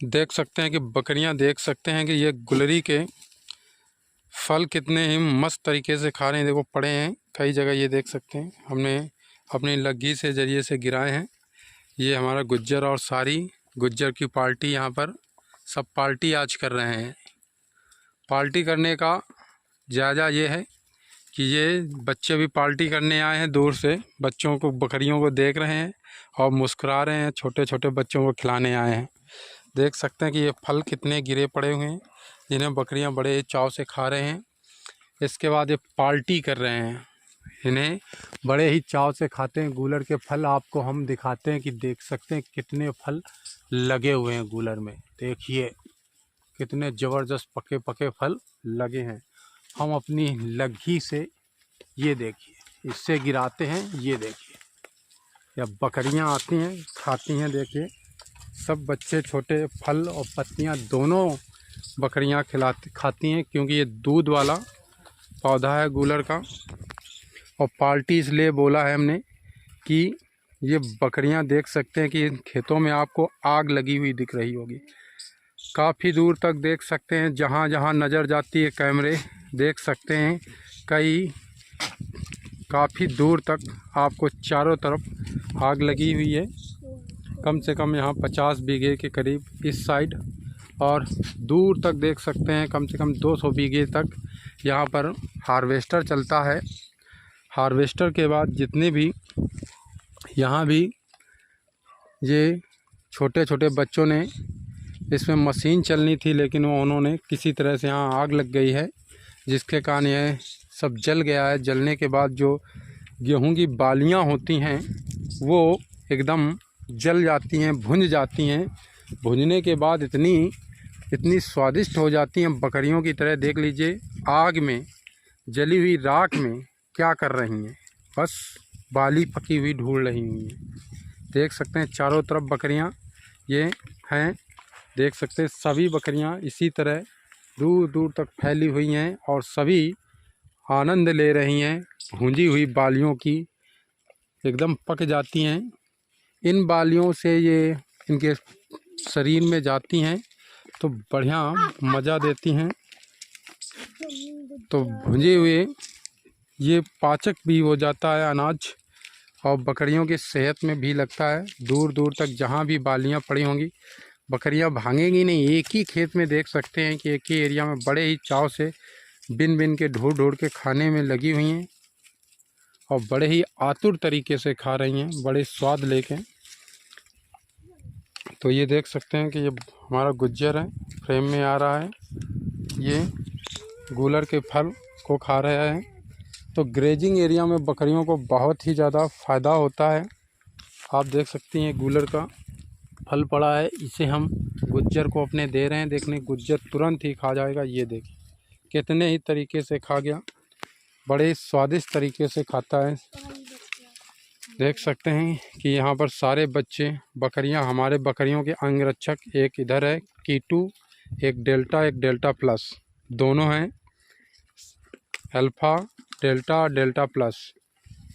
देख सकते हैं कि बकरियां देख सकते हैं कि ये गुलरी के फल कितने ही मस्त तरीके से खा रहे हैं। देखो पड़े हैं कई जगह, ये देख सकते हैं हमने अपनी लग्गी से जरिए से गिराए हैं। ये हमारा गुज्जर और सारी गुज्जर की पार्टी यहाँ पर सब पार्टी आज कर रहे हैं। पार्टी करने का जायज़ा ये है कि ये बच्चे भी पार्टी करने आए हैं, दूर से बच्चों को बकरियों को देख रहे हैं और मुस्कुरा रहे हैं, छोटे छोटे बच्चों को खिलाने आए हैं। देख सकते हैं कि ये फल कितने गिरे पड़े हुए हैं जिन्हें बकरियां बड़े चाव से खा रहे हैं। इसके बाद ये पार्टी कर रहे हैं, इन्हें बड़े ही चाव से खाते हैं। गूलर के फल आपको हम दिखाते हैं कि देख सकते हैं कितने फल लगे हुए हैं गूलर में। देखिए कितने ज़बरदस्त पके पके फल लगे हैं। हम अपनी लग्गी से ये देखिए इससे गिराते हैं। ये देखिए या बकरियां आती हैं खाती हैं। देखिए सब बच्चे छोटे फल और पत्तियां दोनों बकरियां खाती हैं, क्योंकि ये दूध वाला पौधा है गूलर का। और पार्टी इसलिए बोला है हमने कि ये बकरियां देख सकते हैं कि इन खेतों में आपको आग लगी हुई दिख रही होगी। काफ़ी दूर तक देख सकते हैं, जहाँ जहाँ नज़र जाती है कैमरे देख सकते हैं काफ़ी दूर तक आपको चारों तरफ आग लगी हुई है। कम से कम यहाँ 50 बीघे के करीब इस साइड, और दूर तक देख सकते हैं कम से कम 200 बीघे तक यहाँ पर हार्वेस्टर चलता है। हार्वेस्टर के बाद जितने भी यहाँ भी ये छोटे छोटे बच्चों ने इसमें मशीन चलनी थी, लेकिन उन्होंने किसी तरह से यहाँ आग लग गई है, जिसके कारण यह सब जल गया है। जलने के बाद जो गेहूं की बालियां होती हैं वो एकदम जल जाती हैं, भुन जाती हैं। भुनने के बाद इतनी स्वादिष्ट हो जाती हैं बकरियों की तरह। देख लीजिए आग में जली हुई राख में क्या कर रही हैं, बस बाली पकी हुई ढूंढ रही हुई हैं। देख सकते हैं चारों तरफ बकरियां ये हैं। देख सकते हैं सभी बकरियां इसी तरह दूर दूर तक फैली हुई हैं और सभी आनंद ले रही हैं भूंजी हुई बालियों की। एकदम पक जाती हैं। इन बालियों से ये इनके शरीर में जाती हैं तो बढ़िया मज़ा देती हैं। तो भुंजे हुए ये पाचक भी हो जाता है अनाज, और बकरियों की सेहत में भी लगता है। दूर दूर तक जहाँ भी बालियाँ पड़ी होंगी बकरियां भागेंगी नहीं। एक ही खेत में देख सकते हैं कि एक ही एरिया में बड़े ही चाव से बिन बिन के ढूंढ ढूंढ के खाने में लगी हुई हैं और बड़े ही आतुर तरीके से खा रही हैं, बड़े स्वाद लेके। तो ये देख सकते हैं कि ये हमारा गुज्जर है, फ्रेम में आ रहा है, ये गूलर के फल को खा रहा है। तो ग्रेजिंग एरिया में बकरियों को बहुत ही ज़्यादा फ़ायदा होता है। आप देख सकती हैं गूलर का फल पड़ा है, इसे हम गुज्जर को अपने दे रहे हैं। देखने गुज्जर तुरंत ही खा जाएगा। ये देखिए कितने ही तरीके से खा गया, बड़े स्वादिष्ट तरीके से खाता है। देख सकते हैं कि यहाँ पर सारे बच्चे बकरियां, हमारे बकरियों के अंगरक्षक, एक इधर है कीटू, एक डेल्टा प्लस, दोनों हैं अल्फ़ा डेल्टा और डेल्टा प्लस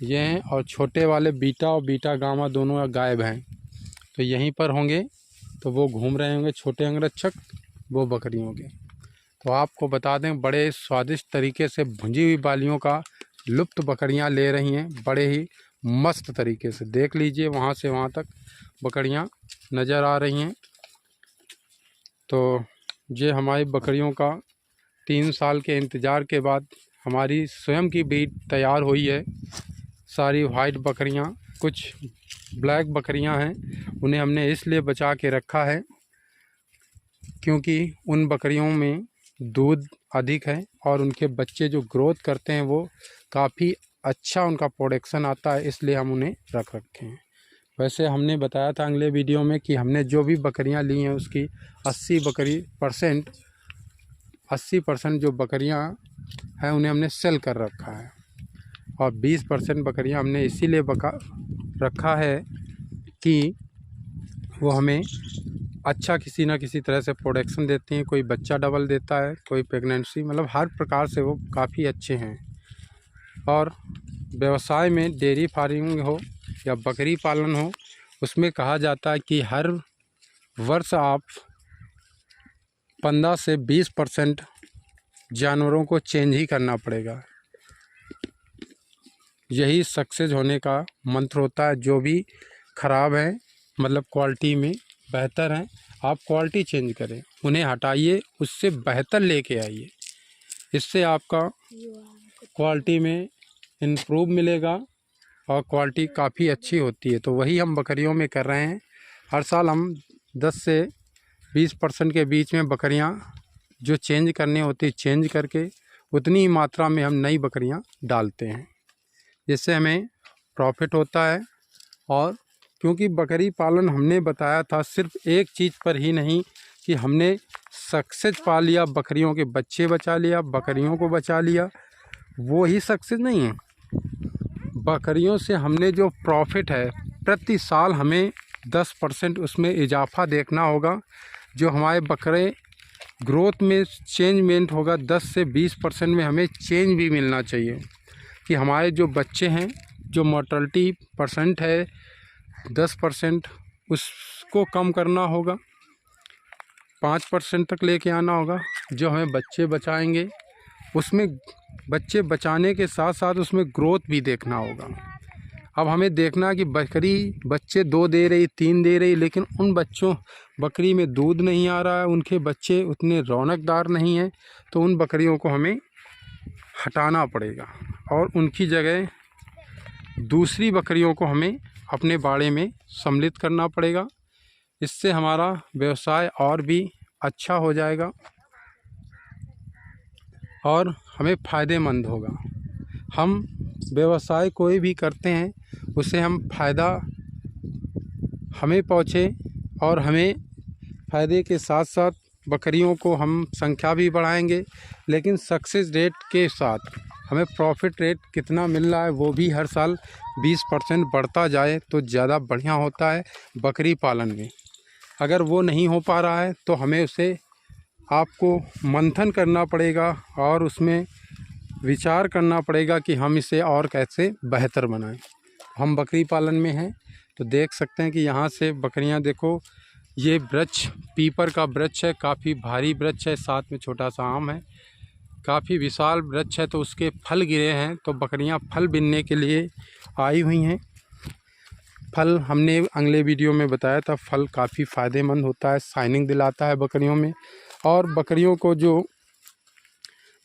ये हैं, और छोटे वाले बीटा और बीटा गामा दोनों गायब हैं। तो यहीं पर होंगे, तो वो घूम रहे होंगे छोटे अंगरक्षक, वो बकरियों के। तो आपको बता दें बड़े स्वादिष्ट तरीके से भुंजी हुई बालियों का लुत्फ़ बकरियां ले रही हैं, बड़े ही मस्त तरीके से। देख लीजिए वहाँ से वहाँ तक बकरियां नज़र आ रही हैं। तो ये हमारी बकरियों का 3 साल के इंतज़ार के बाद हमारी स्वयं की ब्रीड तैयार हुई है। सारी वाइट बकरियां, कुछ ब्लैक बकरियां हैं, उन्हें हमने इसलिए बचा के रखा है क्योंकि उन बकरियों में दूध अधिक है और उनके बच्चे जो ग्रोथ करते हैं वो काफ़ी अच्छा उनका प्रोडक्शन आता है, इसलिए हम उन्हें रख रखे हैं। वैसे हमने बताया था अगले वीडियो में कि हमने जो भी बकरियां ली हैं उसकी 80% जो बकरियां हैं उन्हें हमने सेल कर रखा है, और 20% बकरियां हमने इसीलिए रखा है कि वो हमें अच्छा किसी ना किसी तरह से प्रोडक्शन देती हैं। कोई बच्चा डबल देता है, कोई प्रेगनेंसी, मतलब हर प्रकार से वो काफ़ी अच्छे हैं। और व्यवसाय में डेयरी फार्मिंग हो या बकरी पालन हो, उसमें कहा जाता है कि हर वर्ष आप 15 से 20% जानवरों को चेंज ही करना पड़ेगा। यही सक्सेस होने का मंत्र होता है। जो भी ख़राब है मतलब क्वालिटी में बेहतर हैं, आप क्वालिटी चेंज करें, उन्हें हटाइए, उससे बेहतर लेके आइए। इससे आपका क्वालिटी में इम्प्रूव मिलेगा और क्वालिटी काफ़ी अच्छी होती है। तो वही हम बकरियों में कर रहे हैं। हर साल हम 10 से 20% के बीच में बकरियां जो चेंज करनी होती चेंज करके उतनी ही मात्रा में हम नई बकरियां डालते हैं, जिससे हमें प्रॉफिट होता है। और क्योंकि बकरी पालन हमने बताया था सिर्फ एक चीज़ पर ही नहीं कि हमने सक्सेस पा लिया, बकरियों के बच्चे बचा लिया, बकरियों को बचा लिया, वो ही सक्सेस नहीं है। बकरियों से हमने जो प्रॉफिट है प्रति साल हमें 10% उसमें इजाफा देखना होगा। जो हमारे बकरे ग्रोथ में चेंजमेंट होगा 10 से 20% में हमें चेंज भी मिलना चाहिए कि हमारे जो बच्चे हैं, जो मोर्टलिटी परसेंट है 10%, उसको कम करना होगा, 5% तक लेके आना होगा। जो हमें बच्चे बचाएंगे उसमें बच्चे बचाने के साथ साथ उसमें ग्रोथ भी देखना होगा। अब हमें देखना है कि बकरी बच्चे 2 दे रही, 3 दे रही, लेकिन उन बच्चों बकरी में दूध नहीं आ रहा है, उनके बच्चे उतने रौनकदार नहीं हैं, तो उन बकरियों को हमें हटाना पड़ेगा और उनकी जगह दूसरी बकरियों को हमें अपने बाड़े में सम्मिलित करना पड़ेगा। इससे हमारा व्यवसाय और भी अच्छा हो जाएगा और हमें फ़ायदेमंद होगा। हम व्यवसाय कोई भी करते हैं उससे हम फ़ायदा हमें पहुँचे और हमें फ़ायदे के साथ साथ बकरियों को हम संख्या भी बढ़ाएंगे, लेकिन सक्सेस रेट के साथ हमें प्रॉफिट रेट कितना मिल रहा है वो भी हर साल 20% बढ़ता जाए तो ज़्यादा बढ़िया होता है बकरी पालन में। अगर वो नहीं हो पा रहा है तो हमें उसे आपको मंथन करना पड़ेगा और उसमें विचार करना पड़ेगा कि हम इसे और कैसे बेहतर बनाएं। हम बकरी पालन में हैं तो देख सकते हैं कि यहाँ से बकरियाँ देखो, ये वृक्ष पीपल का वृक्ष है, काफ़ी भारी वृक्ष है, साथ में छोटा सा आम है, काफ़ी विशाल वृक्ष है। तो उसके फल गिरे हैं तो बकरियां फल बीनने के लिए आई हुई हैं। फल हमने अगले वीडियो में बताया था, फल काफ़ी फ़ायदेमंद होता है, शाइनिंग दिलाता है बकरियों में और बकरियों को जो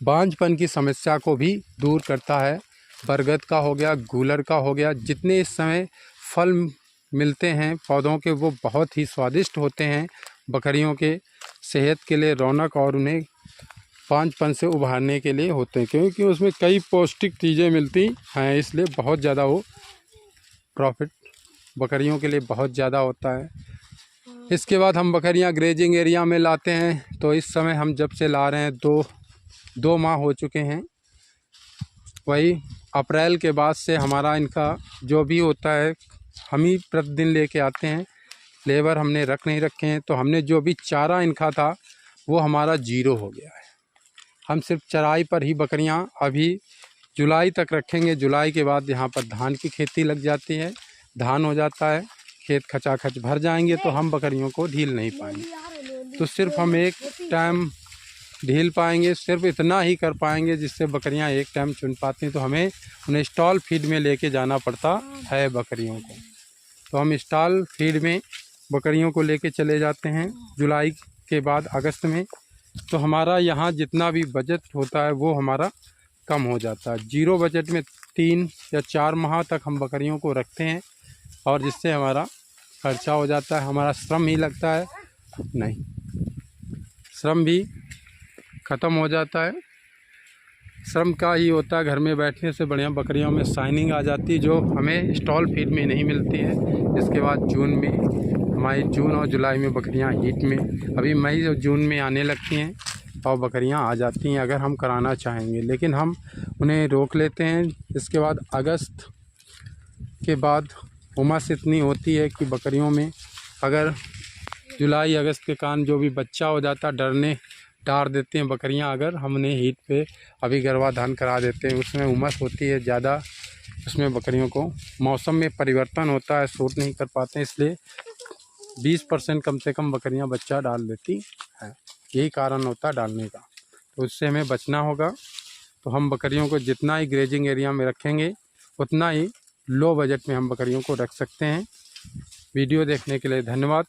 बांझपन की समस्या को भी दूर करता है। बरगद का हो गया, गूलर का हो गया, जितने इस समय फल मिलते हैं पौधों के वो बहुत ही स्वादिष्ट होते हैं, बकरियों के सेहत के लिए रौनक और उन्हें बांझपन से उभारने के लिए होते हैं, क्योंकि उसमें कई पौष्टिक चीज़ें मिलती हैं, इसलिए बहुत ज़्यादा वो प्रॉफिट बकरियों के लिए बहुत ज़्यादा होता है। इसके बाद हम बकरियां ग्रेजिंग एरिया में लाते हैं। तो इस समय हम जब से ला रहे हैं 2 माह हो चुके हैं। वही अप्रैल के बाद से हमारा इनका जो भी होता है हम ही प्रतिदिन लेके आते हैं, लेबर हमने रख नहीं रखे हैं। तो हमने जो भी चारा इनका था वो हमारा 0 हो गया है। हम सिर्फ चराई पर ही बकरियां अभी जुलाई तक रखेंगे। जुलाई के बाद यहाँ पर धान की खेती लग जाती है, धान हो जाता है, खेत खचाखच भर जाएंगे तो हम बकरियों को ढील नहीं पाएंगे। तो सिर्फ हम एक टाइम ढील पाएंगे, सिर्फ इतना ही कर पाएंगे जिससे बकरियां एक टाइम चुन पाती हैं। तो हमें उन्हें स्टॉल फीड में लेके जाना पड़ता है बकरियों को। तो हम स्टॉल फीड में बकरियों को लेके चले जाते हैं जुलाई के बाद अगस्त में। तो हमारा यहाँ जितना भी बजट होता है वो हमारा कम हो जाता है। 0 बजट में 3 या 4 माह तक हम बकरियों को रखते हैं और जिससे हमारा खर्चा हो जाता है, हमारा श्रम ही लगता है, नहीं श्रम भी ख़त्म हो जाता है। श्रम का ही होता है, घर में बैठने से बढ़िया बकरियों में शाइनिंग आ जाती है जो हमें स्टॉल फीड में नहीं मिलती है। इसके बाद जून में हमारी जून और जुलाई में बकरियां हीट में, अभी मई और जून में आने लगती हैं और बकरियां आ जाती हैं अगर हम कराना चाहेंगे, लेकिन हम उन्हें रोक लेते हैं। इसके बाद अगस्त के बाद उमस इतनी होती है कि बकरियों में अगर जुलाई अगस्त के कारण जो भी बच्चा हो जाता डार देती हैं बकरियां। अगर हम उन्हें हीट पे अभी गर्भाधान करा देते हैं, उसमें उमस होती है ज़्यादा, उसमें बकरियों को मौसम में परिवर्तन होता है, सूट नहीं कर पाते हैं, इसलिए 20% कम से कम बकरियां बच्चा डाल देती हैं। यही कारण होता है डालने का। तो उससे हमें बचना होगा। तो हम बकरियों को जितना ही ग्रेजिंग एरिया में रखेंगे उतना ही लो बजट में हम बकरियों को रख सकते हैं। वीडियो देखने के लिए धन्यवाद।